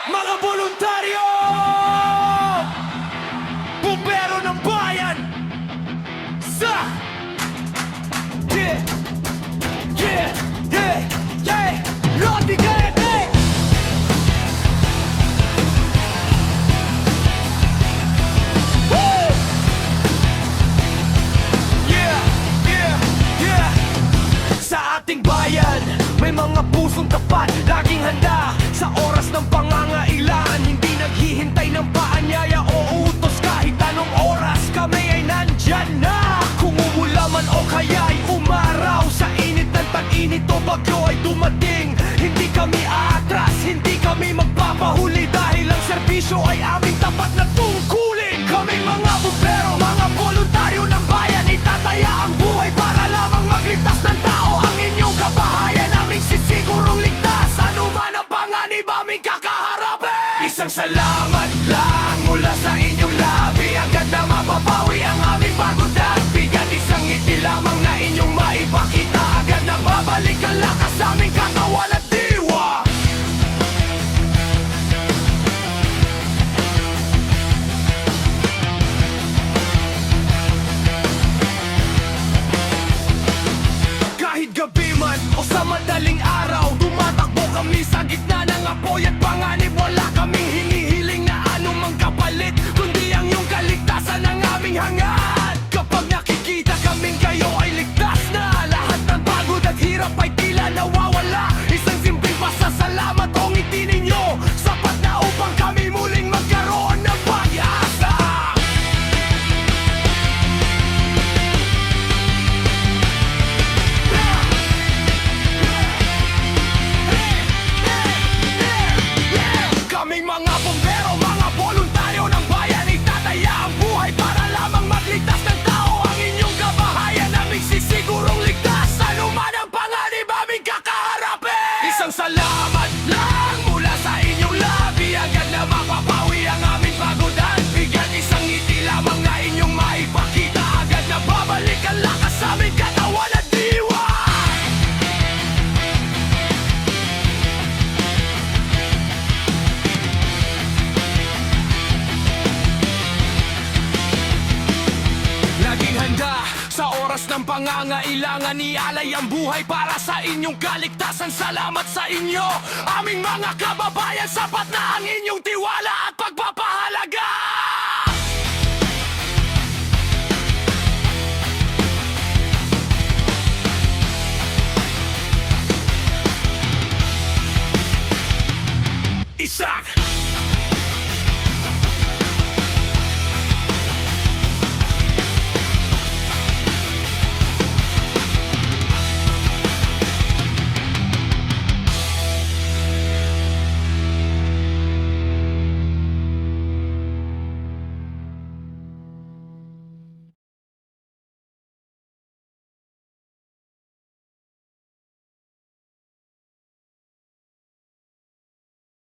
Mga voluntaryo! Bumbero ng bayan! Sa Yeah! Yeah! Yeah! Yeah! Lodi kayo! Hey! Woo! Yeah! Yeah! Yeah! Sa ating bayan, may mga pusong tapat, laging handa sa oras ng pangangailangan. Hindi naghihintay ng paanyaya o utos, kahit anong oras kami ay nandyan na. Kung umula man o kaya'y umaraw, sa init ng tag-init o bagyo ay dumating, hindi kami aatras, hindi kami magpapahuli, dahil ang serbisyo ay aming tapat na tungkulin. Kaming mga bumbero, mga voluntaryo ng bayan, itataya ang buhay para lamang magligtas ng tao. Ang inyong kabahayan, aming sisigurong ligtas, ano man ang panganib aming kakaharapin. Isang salamat lang mula sa inyong labi, agad na mapapawi ang aming pagod at bigat. Isang ngiti lamang na inyong maipakita, agad na babalik ang lakas sa aming katawan at diwa. Kahit gabi man o sa madaling araw, tumatakbo kami sa gitna ng apoy at panganib. Wala kaming hinihiling na anumang kapalit, kundi ang iyong kaligtasan ang aming hangad. Kapag nakikita kaming kayo ay ligtas na, lahat ng pagod at hirap ay tila nawawala. Isang simpleng pasasalamat o ngiti ninyo, sapat na upang kami muling magkaroon ng pag-asa. Kaming mga bombero, mga voluntaryo ng bayan, itataya ang buhay para lamang magligtas ng tao. Ang inyong kabahayan, aming sisigurong ligtas, ano man ang panganib aming kakaharapin. Isang salamat lang mula sa inyong labi, agad na mapapawi ang aming pagod at bigat. Isang ngiti lamang na inyong maipakita, agad na babalik ang lakas sa aming katawan at diwa. Laging handa sa oras ng pangangailangan, ialay ang buhay para sa inyong kaligtasan. Salamat sa inyo, aming mga kababayan, sapat na ang inyong tiwala at pagpapahalaga. Isaac